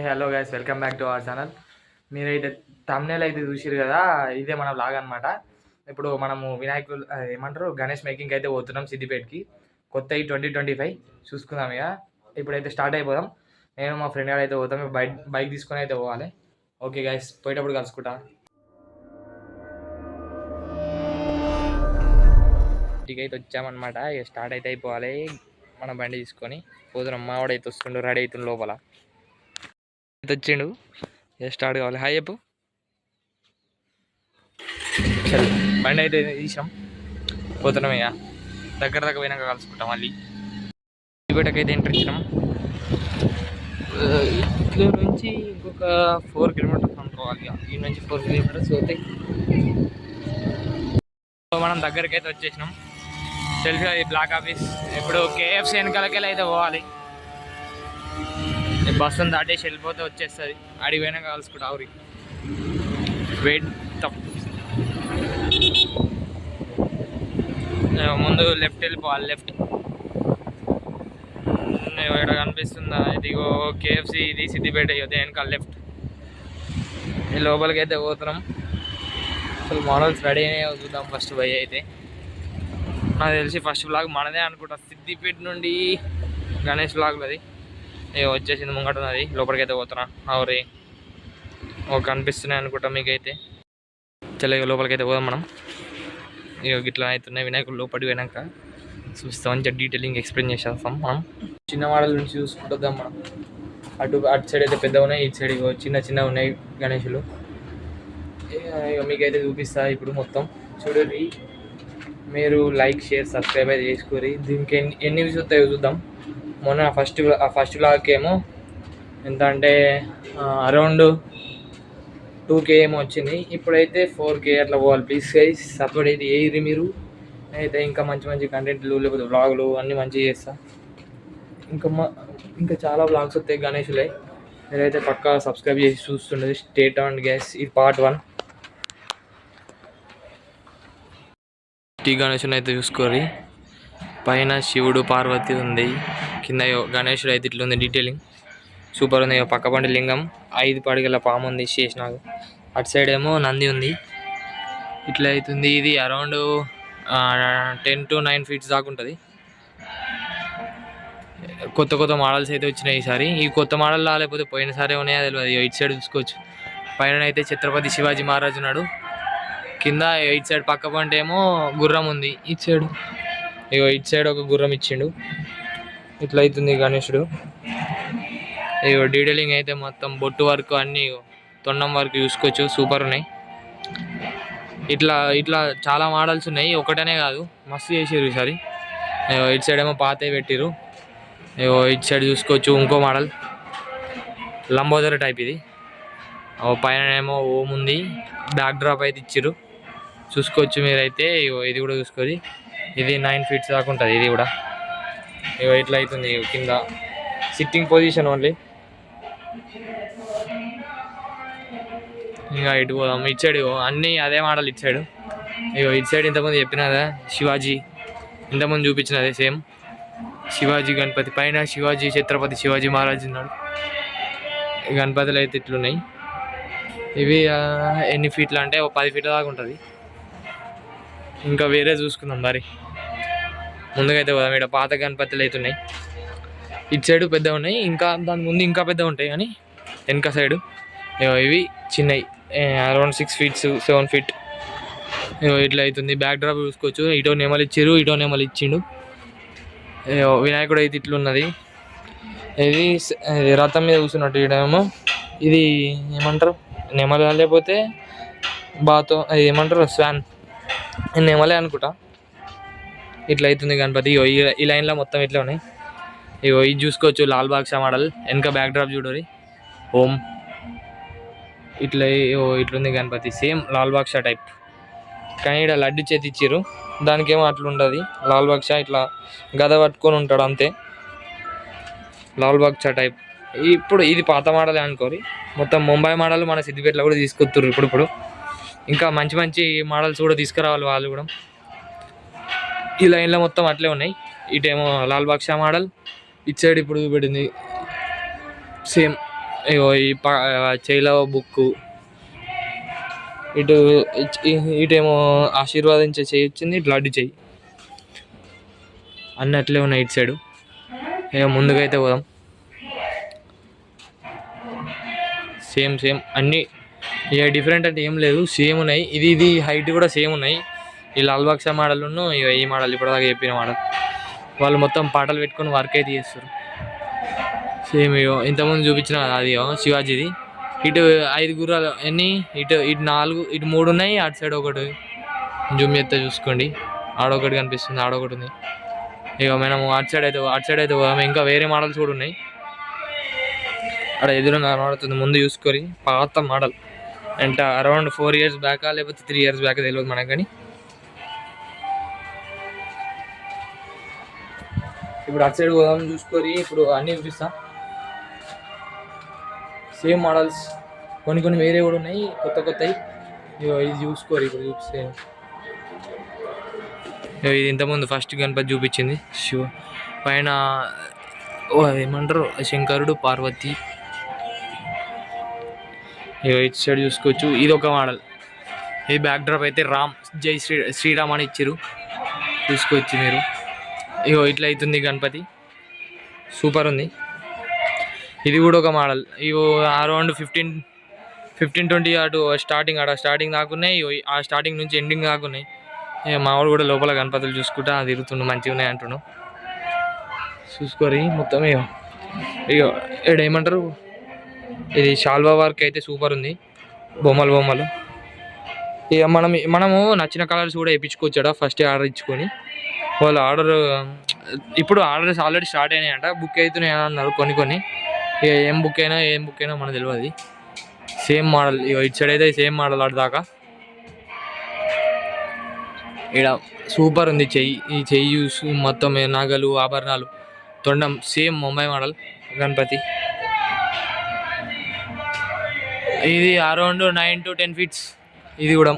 Hello guys, welcome back to our channel. మీరైతే thumbnail అయితే చూసిరు కదా, ఇదే మన బ్లాగ్ అనమాట. ఇప్పుడు మనము వినాయకులు ఏమంటారు గణేష్ మేకింగ్ అయితే పోతున్నాం సిద్దిపేటకి. కొత్త 2025 చూసుకుందాం. ఇక ఇప్పుడైతే స్టార్ట్ అయిపోదాం. నేను మా ఫ్రెండ్ గారు అయితే పోతాం. బైక్ తీసుకొని అయితే పోవాలి. ఓకే గైస్, పోయేటప్పుడు కలుసుకుంటా. ఇంటికి అయితే వచ్చామన్నమాట. ఇక స్టార్ట్ అయితే అయిపోవాలి. మన బండి తీసుకొని పోతున్నాం. మావాడు అయితే వస్తుండు, రెడీ అవుతుంది లోపల. వచ్చిండు, స్టార్ట్ కావాలి. హాయ్ చెప్పు. సరే, బండి అయితే తీసాం, పోతున్నాం. ఇక దగ్గర పోయినాక కలుసుకుంటాం. మళ్ళీ సిద్దిపేటకైతే ఎంటర్ ఇచ్చినాం. ఇట్ల నుంచి ఇంకొక 4 కిలోమీటర్స్ అనుకోవాలి. ఈ నుంచి 4 కిలోమీటర్స్ పోతాయి. మనం దగ్గరికి అయితే వచ్చేసినాం. తెలుసు అది బ్లాక్ ఆఫీస్. ఇప్పుడు KFC వెనకాలకెళ్ళి అయితే పోవాలి. బస్సును దాటేసి వెళ్ళిపోతే వచ్చేస్తుంది. అడిగి పోయినాక కలుసుకుంటా. ఊరి వెయిట్ ముందు లెఫ్ట్ వెళ్ళిపోవాలి. లెఫ్ట్ ఇక్కడ కనిపిస్తుందా? ఇదిగో KFC. ఇది సిద్దిపేట. ఇదే వెనకాల లెఫ్ట్. ఈ లోపలికి అయితే పోతున్నాం. అసలు మోడల్స్ రెడీ అయినా చూద్దాం. ఫస్ట్ పోయి అయితే నాకు తెలిసి ఫస్ట్ బ్లాగ్ మనదే అనుకుంటా. సిద్దిపేట నుండి గణేష్ బ్లాగ్లో అది వచ్చేసింది. ముంగటున్నది. లోపలికి అయితే పోతున్నా. అవురి కనిపిస్తున్నాయి అనుకుంటా మీకైతే. చల్ల లోపలికి అయితే పోదాం మనం. ఇక గిట్లా అవుతున్నాయి వినాయకుడు. లోపలికి పోయినాక చూస్తాం. మంచిగా డీటెయిలింగ్ ఎక్స్ప్లెయిన్ చేసేస్తాం మనం. చిన్న మోడల్ నుంచి చూసుకుంటుందాం మనం. అటు సైడ్ అయితే పెద్ద ఉన్నాయి, ఇటు సైడ్ చిన్న ఉన్నాయి గణేషులు. ఇక మీకైతే చూపిస్తా ఇప్పుడు మొత్తం. చూడండి, మీరు లైక్, షేర్, సబ్స్క్రైబ్ అయితే చేసుకోరి. దీనికి ఎన్ని వ్యూస్ వస్తాయో చూద్దాం. మొన్న ఫస్ట్ బ్లాగ్కి ఏమో ఎంత అంటే అరౌండ్ 2K ఏమో వచ్చింది. ఇప్పుడైతే 4K అట్లా పోవాలి. ప్లీజ్ గైస్ సపోర్ట్ అయితే ఏరి మీరు. అయితే ఇంకా మంచి కంటెంట్లు లేకపోతే వ్లాగులు అన్నీ మంచిగా చేస్తా. ఇంకా చాలా వ్లాగ్స్ వస్తాయి గణేష్లే. మీరైతే పక్కా సబ్స్క్రైబ్ చేసి చూస్తుండేది. స్టేట్ ఆన్ గ్యాస్. ఇది పార్ట్ 1. గణేశుని అయితే చూసుకోరి. పైన శివుడు, పార్వతి ఉంది. కింద గణేశుడు అయితే ఇట్లా ఉంది. డీటెయిలింగ్ సూపర్ ఉంది. పక్క పండి లింగం, 5 పడిగల పాము ఉంది చేసినాకు. అటు సైడ్ ఏమో నంది ఉంది. ఇట్లా అవుతుంది. ఇది అరౌండ్ 10 to 9 feet దాకా ఉంటుంది. కొత్త మోడల్స్ అయితే వచ్చినాయి ఈసారి. ఈ కొత్త మోడల్ లేకపోతే పోయినసారి ఉన్నాయో తెలియదు. ఇటు సైడ్ చూసుకోవచ్చు. పైన అయితే ఛత్రపతి శివాజీ మహారాజు ఉన్నాడు. కింద ఇటు సైడ్ పక్క పంట ఏమో గుర్రం ఉంది. ఇటు సైడ్ ఒక గుర్రం ఇచ్చిండు. ఇట్లా అవుతుంది గణేశుడు. డీటెయిలింగ్ అయితే మొత్తం బొట్టు వర్క్ అన్నీ తొండం వరకు చూసుకోవచ్చు. సూపర్ ఉన్నాయి. ఇట్లా చాలా మోడల్స్ ఉన్నాయి. ఒకటనే కాదు, మస్తు చేసారు ఈసారి. ఇటు సైడ్ ఏమో పాతవి పెట్టిరు. ఇటు సైడ్ చూసుకోవచ్చు ఇంకో మోడల్ లంబోదర టైప్. ఇది పైన ఏమో ఓం ఉంది. బ్యాక్ డ్రాప్ అయితే ఇచ్చిర్రు. చూసుకోవచ్చు మీరైతే. ఇది కూడా చూసుకోవాలి. ఇది 9 feet దాకా ఉంటుంది. ఇది కూడా ఇట్లా అవుతుంది. కింద సిట్టింగ్ పొజిషన్ ఓన్లీ. ఇంకా ఇటు పోదాం. ఇటు సైడ్ అన్నీ అదే మోడల్. ఇటు సైడ్ ఇంతకుముందు చెప్పిన కదా శివాజీ, ఇంతకుముందు చూపించినదే సేమ్. శివాజీ గణపతి పైన శివాజీ, ఛత్రపతి శివాజీ మహారాజు ఉన్నాడు. గణపతులు అయితే ఇట్లున్నాయి. ఇవి ఎన్ని ఫీట్లు అంటే 10 feet దాకా ఉంటుంది. ఇంకా వేరే చూసుకుందాం మరి. ముందుకైతే పోదాం. ఇక్కడ పాత గణపతులు అయితే ఉన్నాయి. ఇటు సైడు పెద్ద ఉన్నాయి. ఇంకా దాని ముందు ఇంకా పెద్ద ఉంటాయి. కానీ వెనక సైడు ఇవి చిన్నవి, అరౌండ్ 6 feet 7 feet. ఇట్లా అవుతుంది. బ్యాక్ డ్రాప్ చూసుకోవచ్చు. ఇటో నెమలు ఇచ్చారు, ఇటో నెమలు ఇచ్చిండు. వినాయకుడు అయితే ఇట్లున్నది. ఇది రథం మీద కూర్చున్నట్టు. ఇడేమో ఇది ఏమంటారు, నెమలి లేకపోతే బాతో అది ఏమంటారు, స్వాన్. నెమలే అనుకుంటా. ఇట్లా అవుతుంది గణపతి. ఈ లైన్లో మొత్తం ఇట్లా ఉన్నాయి. ఇది చూసుకోవచ్చు లాల్ బాక్షా మోడల్. వెనక బ్యాక్ డ్రాప్ చూడరి. ఓం ఇట్లుంది Ganapati. Same Lalbaugcha type. కానీ ఇక్కడ లడ్డు చేతి ఇచ్చారు. దానికేమో అట్లా ఉంటుంది. లాల్ బాక్షా ఇట్లా గద పట్టుకొని ఉంటాడు అంతే. లాల్ బాక్షా టైప్. ఇప్పుడు ఇది పాత మోడలే అనుకోరి. మొత్తం ముంబై మోడల్ మన సిద్దిపేటలో కూడా తీసుకొస్తారు ఇప్పుడు. ఇంకా మంచి మోడల్స్ కూడా తీసుకురావాలి వాళ్ళు కూడా. ఈ లైన్లో మొత్తం అట్లే ఉన్నాయి. ఇటేమో లాల్ బాక్షా మోడల్. ఇటు సైడ్ ఇప్పుడు చూపెట్టింది సేమ్ ఇగో ఈ చైలవ బుక్, ఇటు ఇటేమో ఆశీర్వాదించే చెయ్యి వచ్చింది, ఇటు లడ్డు చెయ్యి అన్నీ అట్లే ఉన్నాయి ఇటు సైడు. ఇక ముందుగా అయితే పోదాం. సేమ్ సేమ్ అన్నీ ఇక డిఫరెంట్ అంటే ఏం లేదు, సేమ్ ఉన్నాయి. ఇది హైట్ కూడా సేమ్ ఉన్నాయి. ఈ లాల్ బాక్షా మోడల్ను ఇక ఈ మోడల్ ఇప్పటిదాకా చెప్పిన మోడల్. వాళ్ళు మొత్తం పాటలు పెట్టుకొని వర్క్ అయితే చేస్తారు. సేమ్ ఇగో ఇంతకుముందు చూపించిన అది శివాజీది. ఇటు 5 గుర్రాలు ఎన్ని, ఇటు 4, ఇటు 3 ఉన్నాయి, అటు సైడ్ ఒకటి జూమ్ చేస్తే చూసుకోండి. ఆడొకటి కనిపిస్తుంది, ఆడొకటి ఉంది. ఇక మనం అటు సైడ్ అయితే ఇంకా వేరే మోడల్స్ కూడా ఉన్నాయి. అక్కడ ఎదురుగా కనబడుతుంది, ముందు చూసుకొని. పాత మోడల్ అంటే అరౌండ్ 4 years బ్యాకా లేకపోతే 3 years బ్యాక్ తెలియదు మనకు. కానీ ఇప్పుడు అటు సైడ్ పోదాం చూసుకొని. ఇప్పుడు అన్నీ చూపిస్తా. సేమ్ మోడల్స్, కొన్ని వేరే కూడా ఉన్నాయి, కొత్తవి. ఇది చూసుకోరు. ఇప్పుడు చూపిస్తే ఇది ఇంతకుముందు ఫస్ట్ గణపతి చూపించింది. పైన ఏమంటారు, శంకరుడు పార్వతి. ఇటు సైడ్ చూసుకోవచ్చు. ఇది ఒక మోడల్. ఈ బ్యాక్ డ్రాప్ అయితే రామ్ జై శ్రీరామ్ అని ఇచ్చారు, చూసుకోవచ్చు మీరు. ఇట్లా అవుతుంది గణపతి, సూపర్ ఉంది. ఇది కూడా ఒక మోడల్. అరౌండ్ 15-20 అటు స్టార్టింగ్ దాకున్నాయి. ఆ స్టార్టింగ్ నుంచి ఎండింగ్ దాకున్నాయి. మావాడు కూడా లోపల గణపతులు చూసుకుంటా తిరుగుతుండు, మంచిగా ఉన్నాయి అంటుండు. చూసుకోరి మొత్తం. ఇక్కడ ఏమంటారు, ఇది షాల్వా వర్క్ అయితే సూపర్ ఉంది. బొమ్మలు ఇక మనము నచ్చిన కలర్స్ కూడా వేయించుకోవచ్చాడ. ఫస్ట్ ఆర్డర్ ఇచ్చుకొని, వాళ్ళు ఇప్పుడు ఆర్డర్స్ ఆల్రెడీ స్టార్ట్ అయినాయంట, బుక్ అవుతున్నాయి అన్నారు కొన్ని. ఇక ఏం బుక్ అయినా మనకు తెలియదు. Same model. ఇటు సైడ్ అయితే సేమ్ మోడల్ ఆడ దాకా. ఇక్కడ సూపర్ ఉంది. ఈ చెయ్యి మొత్తం నగలు, ఆభరణాలు, తొండం సేమ్ ముంబై మోడల్ గణపతి. ఇది అరౌండ్ 9 to 10 feet. ఇది కూడా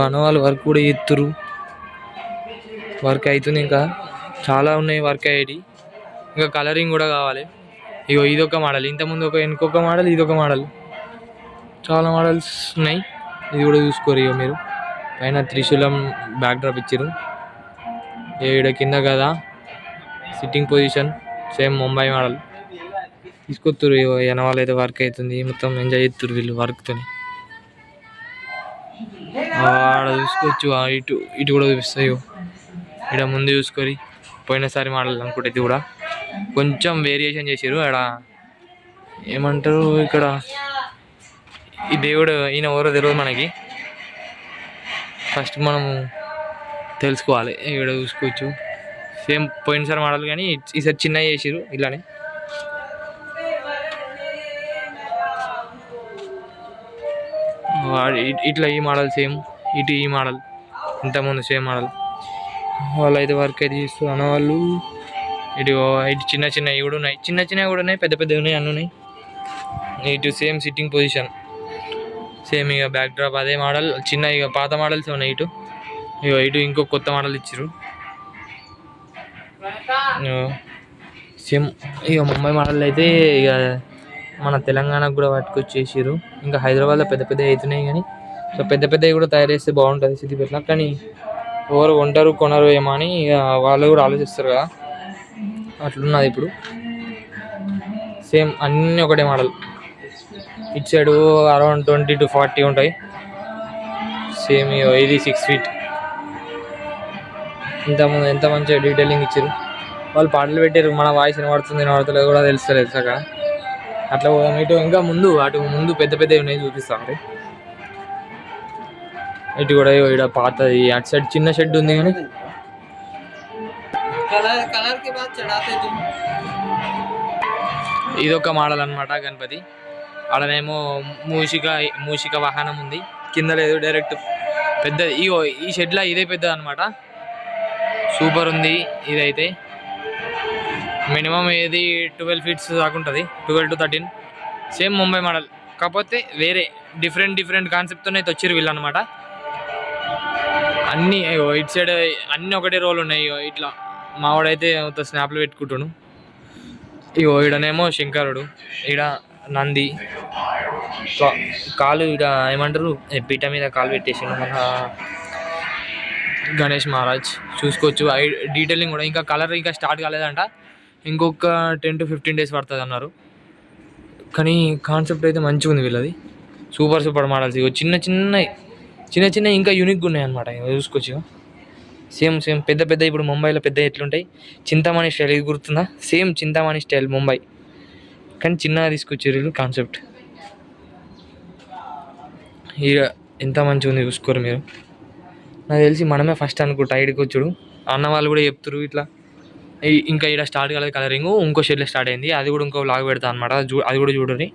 అన్నవాళ్ళు వర్క్ కూడా ఎత్తురు, వర్క్ అవుతుంది. ఇంకా చాలా ఉన్నాయి వర్క్ అయ్యేటి. ఇంకా కలరింగ్ కూడా కావాలి. ఇదొక మోడల్, ఇంతకుముందు ఇంకొక మోడల్, ఇదొక మోడల్. చాలా మోడల్స్ ఉన్నాయి. ఇది కూడా చూసుకోరు మీరు. పైన త్రిశూలం బ్యాక్ డ్రాప్ ఇచ్చారు. ఈడ కింద కదా sitting position, same Mumbai model. తీసుకొత్తురు. వాళ్ళు అయితే వర్క్ అవుతుంది, మొత్తం ఎంజాయ్ చేస్తున్నారు వీళ్ళు వర్క్తో. ఆడ చూసుకోవచ్చు. ఇటు కూడా చూపిస్తాయి. ఇక్కడ ముందు చూసుకొని. పోయినసారి మోడల్ అనుకుంటే ఇది కూడా కొంచెం వేరియేషన్ చేసారు. ఆడ ఏమంటారు, ఇక్కడ ఈ దేవుడు ఈయన ఎవరో తెలియదు మనకి. ఫస్ట్ మనం తెలుసుకోవాలి. ఇక్కడ చూసుకోవచ్చు. సేమ్ పోయినసారి మోడల్, కానీ ఈసారి చిన్నగా చేసారు ఇలానే. ఇట్లా ఈ మోడల్ సేమ్, ఇటు ఈ మోడల్, ఇంతకుముందు సేమ్ మోడల్. వాళ్ళు అయితే వర్క్ అయితే చేస్తారు అన్నవాళ్ళు. ఇటు చిన్నవి కూడా ఉన్నాయి, చిన్నవి కూడా ఉన్నాయి, పెద్దవి ఉన్నాయి, అన్నీ ఉన్నాయి. ఇటు సేమ్ సిట్టింగ్ పొజిషన్, సేమ్. ఇక బ్యాక్ డ్రాప్ అదే మోడల్. ఇక పాత మోడల్స్ ఉన్నాయి. ఇటు ఇంకో కొత్త మోడల్ ఇచ్చారు సేమ్. ఇక ముంబై మోడల్ అయితే ఇక మన తెలంగాణకు కూడా పట్టుకొచ్చేసారు. ఇంకా హైదరాబాద్లో పెద్దవి అవుతున్నాయి, కానీ సో పెద్దవి కూడా తయారు చేస్తే బాగుంటుంది సిద్దిపేటలో. కానీ ఎవరు కొంటారు కొనరు ఏమో అని ఇక వాళ్ళు కూడా ఆలోచిస్తారు కదా, అట్లున్నది ఇప్పుడు. సేమ్ అన్నీ ఒకటే మోడల్. ఇటు సైడు అరౌండ్ 20 to 40 ఉంటాయి. సేమ్ ఇది 6 feet. ఇంతకుముందు ఎంత మంచిగా డీటెయిలింగ్ ఇచ్చారు. వాళ్ళు పాటలు పెట్టారు, మన వాయిస్ వినబడుతుందో కూడా తెలుస్తలేదు సగా. అట్లా ఇటు ఇంకా ముందు పెద్దవి ఉన్నాయి, చూపిస్తాను. ఇటు కూడా ఇక్కడ పాతది. అటు సైడ్ చిన్న షెడ్ ఉంది, కానీ ఇదొక మోడల్ అనమాట గణపతి. ఆడనేమో మూషిక వాహనం ఉంది, కింద లేదు, డైరెక్ట్ పెద్దది. ఈ షెడ్లో ఇదే పెద్దది అనమాట. సూపర్ ఉంది. ఇదైతే మినిమం ఇది 12 feet దాకా ఉంటుంది, 12 to 13. సేమ్ ముంబై మోడల్, కాకపోతే వేరే డిఫరెంట్ కాన్సెప్ట్తోనే అయితే వచ్చారు వీళ్ళు అనమాట. అన్నీ ఇగో ఇటు సైడ్ అన్నీ ఒకటే రోల్ ఉన్నాయి. ఇగో ఇట్లా మావాడైతే మొత్తం స్నాప్లు పెట్టుకుంటాడు. ఇగో ఈడనేమో శంకరుడు, ఈడ నంది కాలు, ఈడ ఏమంటారు పీఠ మీద కాలు పెట్టేసిండు మన గణేష్ మహారాజ్. చూసుకోవచ్చు డీటెయిలింగ్ కూడా. ఇంకా కలర్ ఇంకా స్టార్ట్ కాలేదంట, ఇంకొక 10 to 15 days పడుతుంది అన్నారు. కానీ కాన్సెప్ట్ అయితే మంచిగా ఉంది వీళ్ళది. Super models. ఇగో చిన్న ఇంకా యూనిక్గా ఉన్నాయి అనమాట. చూసుకోవచ్చు సేమ్ పెద్ద ఇప్పుడు ముంబైలో పెద్ద ఎట్లుంటాయి చింతామణి స్టైల్, ఇది గుర్తుందా? సేమ్ చింతామణి స్టైల్ ముంబై, కానీ చిన్నగా తీసుకొచ్చారు కాన్సెప్ట్. ఇక ఎంత మంచిగా ఉంది చూసుకోరు మీరు. నాకు తెలిసి మనమే ఫస్ట్ అనుకుంటా ఐడికి వచ్చాడు. అన్న వాళ్ళు కూడా చెప్తారు ఇట్లా. ఇంకా ఇక్కడ స్టార్ట్ కాలేదు కలరింగ్, ఇంకో షెడ్లో స్టార్ట్ అయింది. అది కూడా ఇంకో లాగ్ పెడతా అనమాట, అది కూడా చూడండి.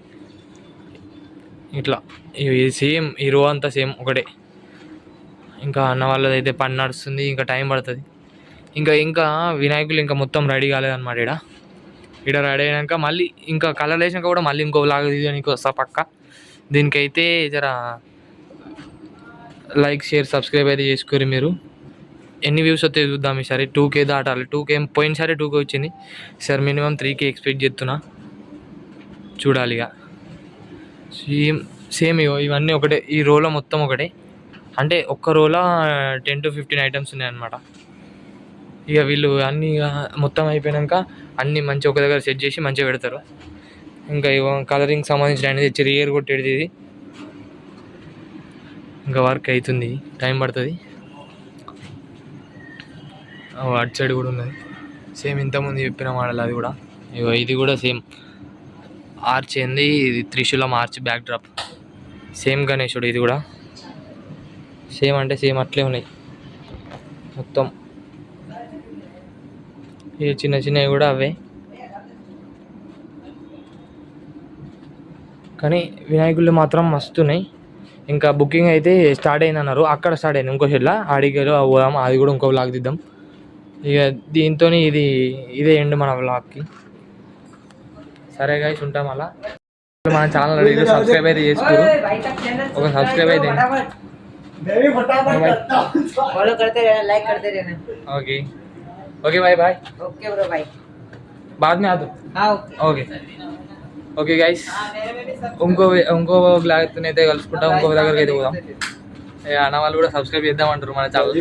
ఇట్లా ఇది సేమ్ ఈ రో అంతా సేమ్ ఒకటే. ఇంకా అన్న వాళ్ళది అయితే పని నడుస్తుంది, ఇంకా టైం పడుతుంది. ఇంకా వినాయకులు ఇంకా మొత్తం రెడీ కాలేదన్నమాట. ఇక్కడ రెడీ అయినాక మళ్ళీ ఇంకా కలర్ వేసినాక కూడా మళ్ళీ ఇంకో లాగా తీయడానికి వస్తా పక్క. దీనికైతే జర లైక్ షేర్ సబ్స్క్రైబ్ అయితే చేసుకోరు మీరు. ఎన్ని వ్యూస్ వస్తే చూద్దాం ఈసారి. 2K దాటాలి. 2K పోయినసారి 2K వచ్చింది, సార్ మినిమం 3K ఎక్స్పెక్ట్ చేస్తున్నా. చూడాలి ఇక. సేమ్ ఇవన్నీ ఒకటే, ఈ రోలో మొత్తం ఒకటే. అంటే ఒక్క రోలో 10 to 15 ఐటమ్స్ ఉన్నాయన్నమాట. ఇక వీళ్ళు అన్నీ మొత్తం అయిపోయాక అన్నీ మంచిగా ఒక దగ్గర సెట్ చేసి మంచిగా పెడతారు. ఇంకా కలరింగ్ సంబంధించిన అనేది తెచ్చి రియర్ కొట్టేది. ఇది ఇంకా వర్క్ అవుతుంది, టైం పడుతుంది. అటు సైడ్ కూడా ఉన్నది సేమ్ ఇంతకుముందు చెప్పిన మోడల్, అది కూడా. ఇది కూడా సేమ్ ఆర్చ్ ఏంది, ఇది త్రిశూలం ఆర్చ్ బ్యాక్ డ్రాప్. సేమ్ గణేశుడు, ఇది కూడా సేమ్ అంటే సేమ్ అట్లే ఉన్నాయి మొత్తం. ఇవి చిన్నవి కూడా అవే. కానీ వినాయకుళ్ళు మాత్రం మస్తున్నాయి. ఇంకా బుకింగ్ అయితే స్టార్ట్ అయింది అన్నారు, అక్కడ స్టార్ట్ అయింది ఇంకో షెడ్లో. అడిగారు పోదాం, అది కూడా ఇంకో వ్లాగ్ తీద్దాం. ఇక దీంతో ఇదే ఎండ్ మన వ్లాగ్కి. సరే గైస్, ఉంటాం. అలా మన ఛానల్ అడిగి సబ్స్క్రైబ్ అయితే చేసుకోరు, ఒక సబ్స్క్రైబ్ అయితే. फॉलो करते रहना, लाइक करते रहना. Okay bye bye. Okay bro, bye. बाद में आ दो. हाँ ఓకే గైస్, ఇంకో బ్లాగ్ అయితే కలుసుకుంటాం. ఇంకో దగ్గరికి అయితే పోదాం. అన్న వాళ్ళు కూడా సబ్స్క్రైబ్ చేద్దామంటారు మన ఛానల్.